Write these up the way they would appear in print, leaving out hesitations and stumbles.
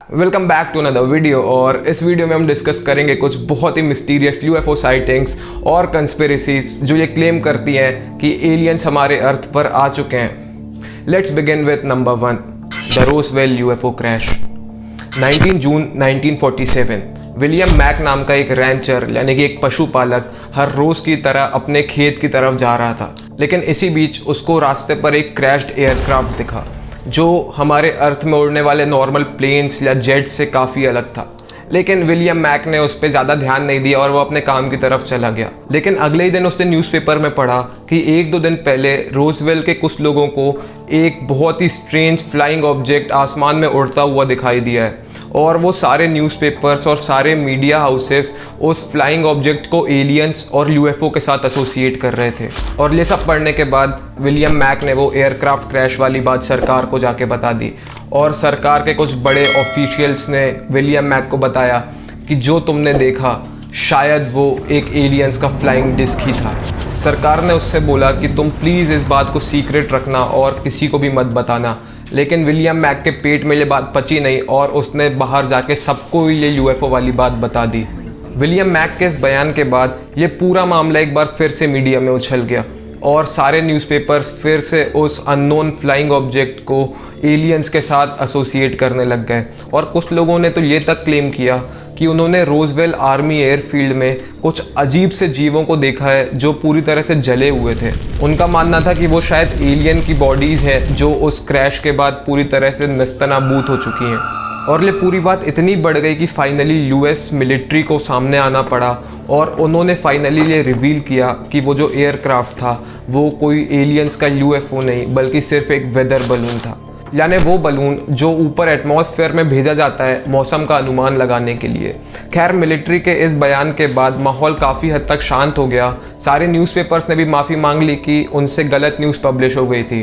Welcome back to another video. और इस video में हम डिस्कस करेंगे कुछ बहुत ही मिस्टीरियस यूएफओ साइटिंग्स और कंस्पिरेसीज जो ये क्लेम करती हैं कि एलियंस हमारे अर्थ पर आ चुके हैं। Let's begin with number 1, the Roswell UFO crash. 19 June 1947 William Mack नाम का एक रैंचर यानी कि एक पशुपालक हर रोज की तरह अपने खेत की तरफ जा रहा था, लेकिन इसी बीच उसको रास्ते पर एक क्रैश्ड एयरक्राफ्ट दिखा जो हमारे अर्थ में उड़ने वाले नॉर्मल प्लेन्स या जेट से काफ़ी अलग था। लेकिन विलियम मैक ने उस पर ज़्यादा ध्यान नहीं दिया और वो अपने काम की तरफ चला गया। लेकिन अगले ही दिन उसने न्यूज़पेपर में पढ़ा कि 1-2 दिन पहले रोजवेल के कुछ लोगों को एक बहुत ही स्ट्रेंज फ्लाइंग ऑब्जेक्ट आसमान में उड़ता हुआ दिखाई दिया है। और वो सारे न्यूज़पेपर्स और सारे मीडिया हाउसेस उस फ्लाइंग ऑब्जेक्ट को एलियंस और यूएफओ के साथ एसोसिएट कर रहे थे। और ये सब पढ़ने के बाद विलियम मैक ने वो एयरक्राफ्ट क्रैश वाली बात सरकार को जाके बता दी। और सरकार के कुछ बड़े ऑफिशियल्स ने विलियम मैक को बताया कि जो तुमने देखा शायद वो एक एलियंस का फ्लाइंग डिस्क ही था। सरकार ने उससे बोला कि तुम प्लीज़ इस बात को सीक्रेट रखना और किसी को भी मत बताना। लेकिन विलियम मैक के पेट में ये बात पची नहीं और उसने बाहर जाके सबको ये यूएफओ वाली बात बता दी। विलियम मैक के इस बयान के बाद ये पूरा मामला एक बार फिर से मीडिया में उछल गया और सारे न्यूज़पेपर्स फिर से उस अननोन फ्लाइंग ऑब्जेक्ट को एलियंस के साथ एसोसिएट करने लग गए। और कुछ लोगों ने तो ये तक क्लेम किया कि उन्होंने रोजवेल आर्मी एयरफील्ड में कुछ अजीब से जीवों को देखा है जो पूरी तरह से जले हुए थे। उनका मानना था कि वो शायद एलियन की बॉडीज़ हैं जो उस क्रैश के बाद पूरी तरह से नस्तनाबूत हो चुकी हैं। और ये पूरी बात इतनी बढ़ गई कि फाइनली यूएस मिलिट्री को सामने आना पड़ा और उन्होंने फाइनली ये रिवील किया कि वो जो एयरक्राफ्ट था वो कोई एलियंस का यूएफओ नहीं बल्कि सिर्फ एक वेदर बलून था। यानी वो बलून जो ऊपर एटमॉस्फेयर में भेजा जाता है मौसम का अनुमान लगाने के लिए। खैर, मिलिट्री के इस बयान के बाद माहौल काफ़ी हद तक शांत हो गया। सारे न्यूज़पेपर्स ने भी माफ़ी मांग ली कि उनसे गलत न्यूज़ पब्लिश हो गई थी,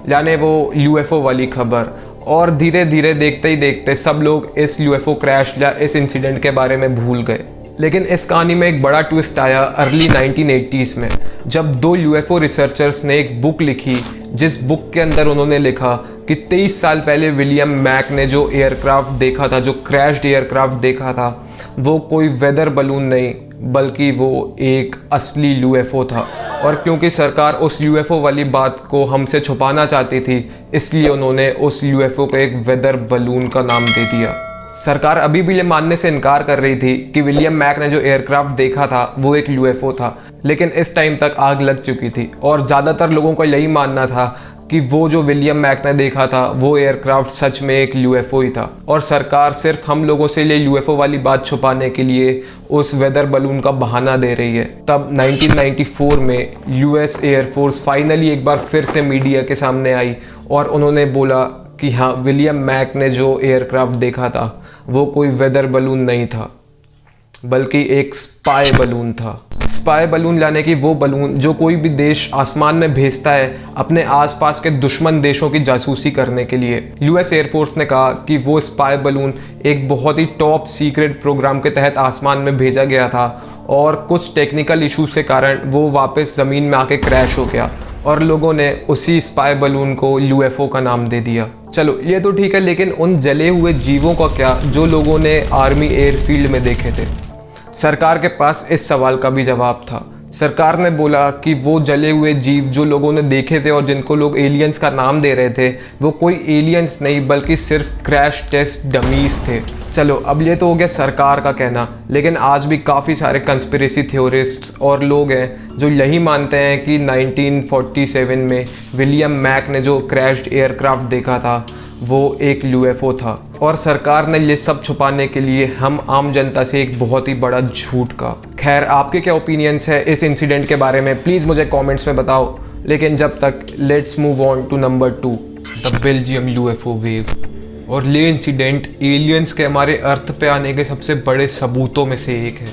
यानी वो यूएफओ वाली खबर। और धीरे धीरे देखते ही देखते सब लोग इस यूएफओ क्रैश या इस इंसिडेंट के बारे में भूल गए। लेकिन इस कहानी में एक बड़ा ट्विस्ट आया अर्ली 1980s में, जब 2 यूएफओ रिसर्चर्स ने एक बुक लिखी जिस बुक के अंदर उन्होंने लिखा कि 23 साल पहले विलियम मैक ने जो एयरक्राफ्ट देखा था, जो क्रैश्ड एयरक्राफ्ट देखा था, वो कोई वेदर बलून नहीं बल्कि वो एक असली यूएफओ था। और क्योंकि सरकार उस यूएफओ वाली बात को हमसे छुपाना चाहती थी, इसलिए उन्होंने उस यूएफओ को एक वेदर बलून का नाम दे दिया। सरकार अभी भी ये मानने से इनकार कर रही थी कि विलियम मैक ने जो एयरक्राफ्ट देखा था वो एक यूएफओ था, लेकिन इस टाइम तक आग लग चुकी थी और ज़्यादातर लोगों का यही मानना था कि वो जो विलियम मैक ने देखा था वो एयरक्राफ्ट सच में एक यूएफओ ही था। और सरकार सिर्फ हम लोगों से ये यूएफओ वाली बात छुपाने के लिए उस वेदर बलून का बहाना दे रही है। तब 1994 में यूएस एयरफोर्स फाइनली एक बार फिर से मीडिया के सामने आई और उन्होंने बोला कि हाँ, विलियम मैक ने जो एयरक्राफ्ट देखा था वो कोई वेदर बलून नहीं था बल्कि एक स्पाई बलून था। स्पाई बलून यानी कि वो बलून जो कोई भी देश आसमान में भेजता है अपने आसपास के दुश्मन देशों की जासूसी करने के लिए। यूएस एयरफोर्स ने कहा कि वो स्पाई बलून एक बहुत ही टॉप सीक्रेट प्रोग्राम के तहत आसमान में भेजा गया था और कुछ टेक्निकल इश्यूज के कारण वो वापस ज़मीन में आके क्रैश हो गया और लोगों ने उसी स्पाई बलून को यूएफओ का नाम दे दिया। चलो ये तो ठीक है, लेकिन उन जले हुए जीवों का क्या जो लोगों ने आर्मी एयरफील्ड में देखे थे? सरकार के पास इस सवाल का भी जवाब था। सरकार ने बोला कि वो जले हुए जीव जो लोगों ने देखे थे और जिनको लोग एलियंस का नाम दे रहे थे वो कोई एलियंस नहीं बल्कि सिर्फ क्रैश टेस्ट डमीज थे। चलो अब ये तो हो गया सरकार का कहना, लेकिन आज भी काफ़ी सारे कंस्पिरेसी थ्योरिस्ट्स और लोग हैं जो यही मानते हैं कि 1947 में विलियम मैक ने जो क्रैश्ड एयरक्राफ्ट देखा था वो एक यूएफओ था। और सरकार ने ये सब छुपाने के लिए हम आम जनता से एक बहुत ही बड़ा झूठ का। खैर, आपके क्या ओपिनियंस है इस इंसिडेंट के बारे में, प्लीज़ मुझे कमेंट्स में बताओ। लेकिन जब तक let's move on to number 2, the Belgium UFO wave. और ये इंसिडेंट एलियंस के हमारे अर्थ पे आने के सबसे बड़े सबूतों में से एक है,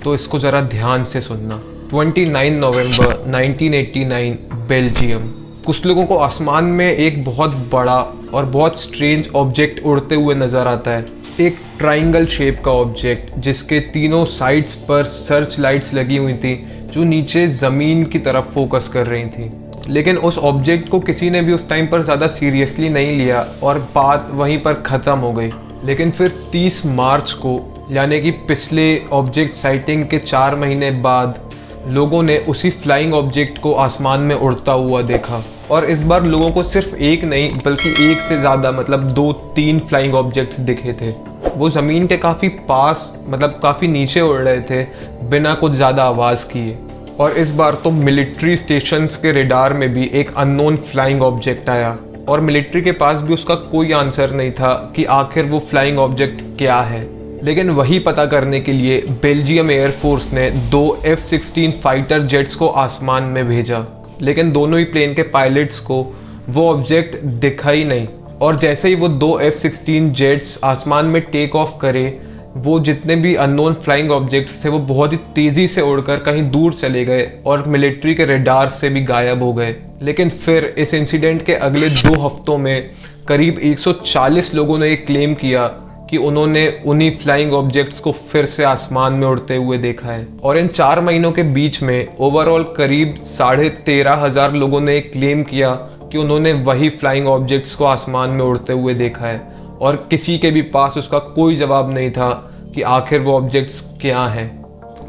तो इसको ज़रा ध्यान से सुनना। 29 नवंबर 1989 बेल्जियम। कुछ लोगों को आसमान में एक बहुत बड़ा और बहुत स्ट्रेंज ऑब्जेक्ट उड़ते हुए नज़र आता है। एक ट्राइंगल शेप का ऑब्जेक्ट जिसके तीनों साइड्स पर सर्च लाइट्स लगी हुई थी जो नीचे ज़मीन की तरफ फोकस कर रही थी। लेकिन उस ऑब्जेक्ट को किसी ने भी उस टाइम पर ज़्यादा सीरियसली नहीं लिया और बात वहीं पर ख़त्म हो गई। लेकिन फिर 30 मार्च को, यानी कि पिछले ऑब्जेक्ट साइटिंग के 4 महीने बाद, लोगों ने उसी फ्लाइंग ऑब्जेक्ट को आसमान में उड़ता हुआ देखा। और इस बार लोगों को सिर्फ एक नहीं बल्कि एक से ज़्यादा, मतलब 2-3 फ्लाइंग ऑब्जेक्ट्स दिखे थे। वो ज़मीन के काफ़ी पास, मतलब काफ़ी नीचे उड़ रहे थे बिना कुछ ज़्यादा आवाज़ किए। और इस बार तो मिलिट्री स्टेशंस के रेडार में भी एक अननोन फ्लाइंग ऑब्जेक्ट आया और मिलिट्री के पास भी उसका कोई आंसर नहीं था कि आखिर वो फ्लाइंग ऑब्जेक्ट क्या है। लेकिन वही पता करने के लिए बेल्जियम एयरफोर्स ने 2 F-16 फाइटर जेट्स को आसमान में भेजा, लेकिन दोनों ही प्लेन के पायलट्स को वो ऑब्जेक्ट दिखा ही नहीं। और जैसे ही वो 2 F-16 जेट्स आसमान में टेक ऑफ करे, वो जितने भी अननोन फ्लाइंग ऑब्जेक्ट्स थे वो बहुत ही तेज़ी से उड़कर कहीं दूर चले गए और मिलिट्री के रेडार से भी गायब हो गए। लेकिन फिर इस इंसिडेंट के अगले 2 हफ्तों में करीब 140 लोगों ने ये क्लेम किया कि उन्होंने उन्हीं फ्लाइंग ऑब्जेक्ट्स को फिर से आसमान में उड़ते हुए देखा है। और इन 4 महीनों के बीच में ओवरऑल करीब 13,500 लोगों ने क्लेम किया कि उन्होंने वही फ्लाइंग ऑब्जेक्ट्स को आसमान में उड़ते हुए देखा है। और किसी के भी पास उसका कोई जवाब नहीं था कि आखिर वो ऑब्जेक्ट्स क्या हैं।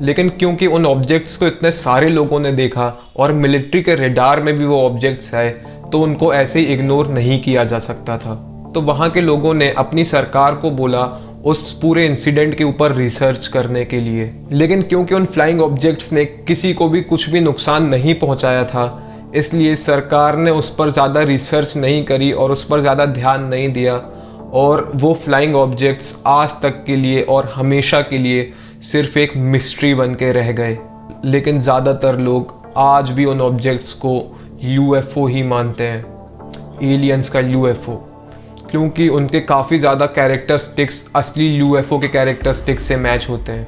लेकिन क्योंकि उन ऑब्जेक्ट्स को इतने सारे लोगों ने देखा और मिलिट्री के रेडार में भी वो ऑब्जेक्ट्स है, तो उनको ऐसे ही इग्नोर नहीं किया जा सकता था। तो वहाँ के लोगों ने अपनी सरकार को बोला उस पूरे इंसिडेंट के ऊपर रिसर्च करने के लिए। लेकिन क्योंकि उन फ्लाइंग ऑब्जेक्ट्स ने किसी को भी कुछ भी नुकसान नहीं पहुँचाया था, इसलिए सरकार ने उस पर ज़्यादा रिसर्च नहीं करी और उस पर ज़्यादा ध्यान नहीं दिया। और वो फ्लाइंग ऑब्जेक्ट्स आज तक के लिए और हमेशा के लिए सिर्फ एक मिस्ट्री बन के रह गए। लेकिन ज़्यादातर लोग आज भी उन ऑब्जेक्ट्स को UFO ही मानते हैं, एलियंस का UFO, क्योंकि उनके काफ़ी ज़्यादा कैरेक्टरिस्टिक्स असली UFO के कैरेक्टरिस्टिक्स से मैच होते हैं।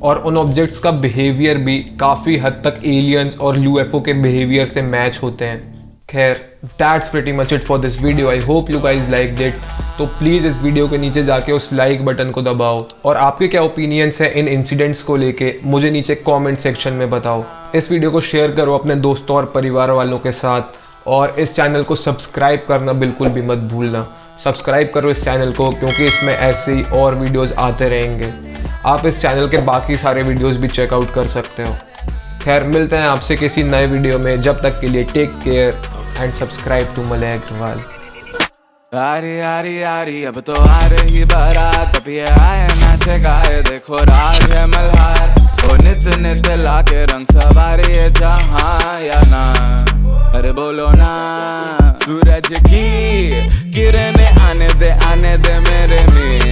और उन ऑब्जेक्ट्स का बिहेवियर भी काफ़ी हद तक एलियंस और UFO के बिहेवियर से मैच होते हैं। खैर, that's pretty much it for this video. I hope you guys liked it. तो प्लीज़ इस वीडियो के नीचे जाके उस लाइक बटन को दबाओ और आपके क्या ओपिनियंस हैं इन इंसिडेंट्स को लेके मुझे नीचे कमेंट सेक्शन में बताओ। इस वीडियो को शेयर करो अपने दोस्तों और परिवार वालों के साथ और इस चैनल को सब्सक्राइब करना बिल्कुल भी मत भूलना। सब्सक्राइब करो इस चैनल को क्योंकि इसमें ऐसे ही और वीडियोज़ आते रहेंगे। आप इस चैनल के बाकी सारे वीडियोज़ भी चेकआउट कर सकते हो। खैर, मिलते हैं आपसे किसी नए वीडियो में। जब तक के लिए take care and subscribe to Malay Agarwal. आरी आरी आरी अब तो आ रही बारात, अब ये आए नाचे गाए देखो राज है मल्हार। ओ नित नित लाके रंग सवारी है जहाँ या ना, अरे बोलो ना। सूरज की किरणें आने दे मेरे में